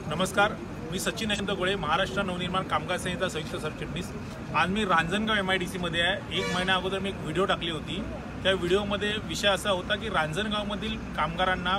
नमस्कार, मी सचिन यशवंत गोळे, महाराष्ट्र नवनिर्माण कामगार सेनेचा संयुक्त सरचिटणीस। आज मी रांजणगाव MIDC मध्ये आहे। 1 महिना अगोदर मी एक व्हिडिओ टाकली होती। त्या व्हिडिओमध्ये विषय असा होता की रांजणगावमधील कामगारांना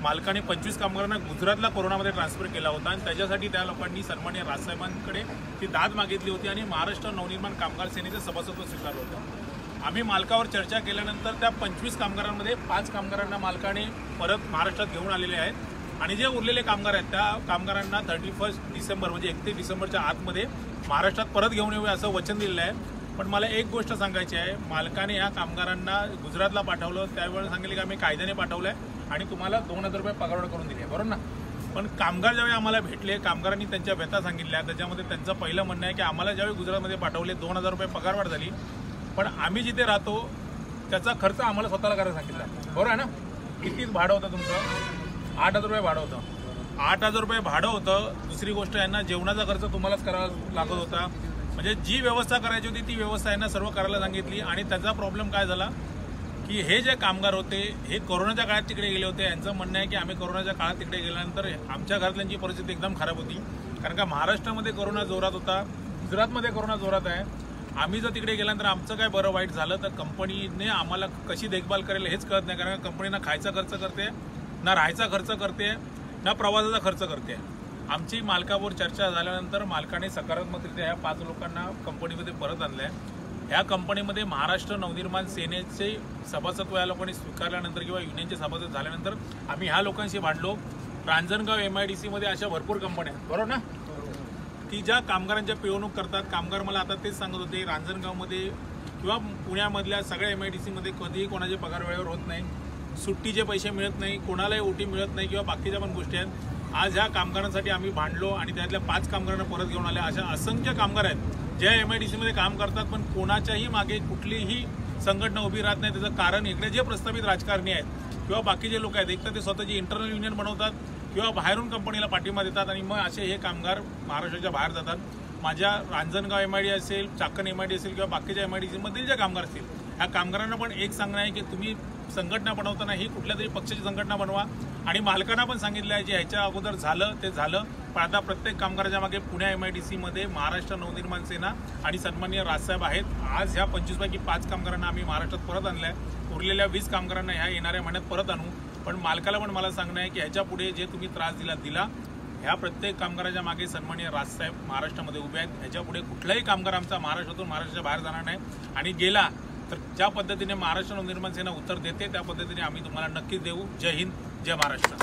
मालकाने 25 कामगारांना गुजरातला कोरोनामध्ये ट्रान्सफर केला होता आणि त्याच्यासाठी त्या लोकांनी सन्माननीय राजसाहेबांकडे ती दाद मागितली होती आणि महाराष्ट्र नवनिर्माण कामगार सेनेचे सभासदत्व स्वीकारलं होतं। आम्ही मालकावर चर्चा केल्यानंतर त्या 25 कामगारांमध्ये 5 कामगारांना मालकाने परत महाराष्ट्रात घेऊन आलेले आहेत आणि जे उरलेले कामगार आहेत त्या कामगारांना 31 डिसेंबर म्हणजे 31 डिसेंबरच्या आतमध्ये महाराष्ट्रात परत घेऊन येऊ असं वचन दिलेलं आहे। पण मला एक गोष्ट सांगायची आहे, मालकाने या कामगारांना गुजरातला पाठवलं, त्यावेळेला सांगितलं की आम्ही कायद्याने पाठवलं आहे आणि तुम्हाला 2000 रुपये पगारवाढ करून दिली आहे, बरोबर ना। पण कामगार ज्यावेळी आम्हाला भेटले, कामगारांनी त्यांच्या व्यथा सांगितल्या, त्याच्यामध्ये त्यांचं पहिलं म्हणणं आहे की आम्हाला ज्यावेळी गुजरातमध्ये पाठवले 2000 रुपये पगारवाढ झाली, पण आम्ही जिथे राहतो त्याचा खर्च आम्हाला स्वतःला करायला सांगितला, बरोबर आहे ना। किती भाडं होतं तुमचं? 8000 रुपये भाडं होतं। 8000 रुपये भाडं होतं। दुसरी गोष्ट यांना जेवणाचा खर्च तुम्हालाच करावा लागत होता। म्हणजे जी व्यवस्था करायची होती ती व्यवस्था यांना सर्व करायला सांगितली आणि त्याचा प्रॉब्लेम काय झाला की हे जे कामगार होते हे कोरोनाच्या काळात तिकडे गेले होते। यांचं म्हणणं आहे की आम्ही कोरोनाच्या काळात तिकडे गेल्यानंतर आमच्या घरातल्यांची परिस्थिती एकदम खराब होती, कारण का महाराष्ट्रामध्ये कोरोना जोरात होता, गुजरातमध्ये कोरोना जोरात आहे। आम्ही जर तिकडे गेल्यानंतर आमचं काय बरं वाईट झालं तर कंपनीने आम्हाला कशी देखभाल करेल हेच कळत नाही, कारण कंपनीना खायचा खर्च करते ना, राहायचा खर्च करते ना, प्रवासाचा खर्च करते। आमची मालकावर चर्चा झाल्यानंतर मालकाने सकारात्मकरित्या ह्या 5 लोकांना कंपनीमध्ये परत आणलंय। ह्या कंपनीमध्ये महाराष्ट्र नवनिर्माण सेनेचे सभासत्व या लोकांनी स्वीकारल्यानंतर किंवा युनियनचे सभासद झाल्यानंतर आम्ही ह्या लोकांशी भांडलो। रांजणगाव MIDC मध्ये अशा भरपूर कंपन्या आहेत, बरोबर ना, की ज्या कामगारांच्या पिळवणूक करतात। कामगार मला आता तेच सांगत होते, रांजणगावमध्ये किंवा पुण्यामधल्या सगळ्या MIDC मध्ये कधीही कोणाचे पगार वेळेवर होत नाही, सुट्टीचे पैसे मिळत नाही, कोणालाही OT मिळत नाही किंवा बाकीच्या पण गोष्टी आहेत। आज ह्या कामगारांसाठी आम्ही भांडलो आणि त्यातल्या 5 कामगारांना परत घेऊन आले। अशा असंख्य कामगार आहेत जे MIDC मध्ये काम करतात, पण कोणाच्याही मागे कुठलीही संघटना उभी राहत नाही। त्याचं कारण इकडे जे प्रस्थापित राजकारणी आहेत किंवा बाकीचे लोक आहेत, एक तर ते स्वतःची इंटरनल युनियन बनवतात किंवा बाहेरून कंपनीला पाठिंबा देतात आणि मग असे हे कामगार महाराष्ट्राच्या बाहेर जातात। माझ्या रांजणगाव MIDC असेल, चाकण MIDC असेल किंवा बाकीच्या MIDC मधील जे कामगार असतील, ह्या कामगारांना पण एक सांगणं आहे की तुम्ही संघटना बनवताना ही कुठल्या तरी पक्षाची संघटना बनवा आणि मालकांना पण सांगितलं आहे जे ह्याच्या अगोदर झालं ते झालं, पण आता प्रत्येक कामगाराच्या मागे पुणे MIDC मध्ये महाराष्ट्र नवनिर्माण सेना आणि सन्माननीय राजसाहेब आहेत। आज ह्या 25 पैकी 5 कामगारांना आम्ही महाराष्ट्रात परत आणलंय, उरलेल्या 20 कामगारांना ह्या येणाऱ्या महिन्यात परत आणू। पण मालकाला पण मला सांगणं आहे की ह्याच्या पुढे जे तुम्ही त्रास दिला ह्या प्रत्येक कामगाराच्या मागे सन्माननीय राजसाहेब महाराष्ट्रामध्ये उभे आहेत। ह्याच्या पुढे कुठलाही कामगार आमचा महाराष्ट्रातून महाराष्ट्राच्या बाहेर जाणार नाही आणि गेला तर ज्या पद्धतीने महाराष्ट्र नवनिर्माण सेना उत्तर देते त्या पद्धतीने आम्ही तुम्हाला नक्कीच देऊ। जय हिंद, जय महाराष्ट्र।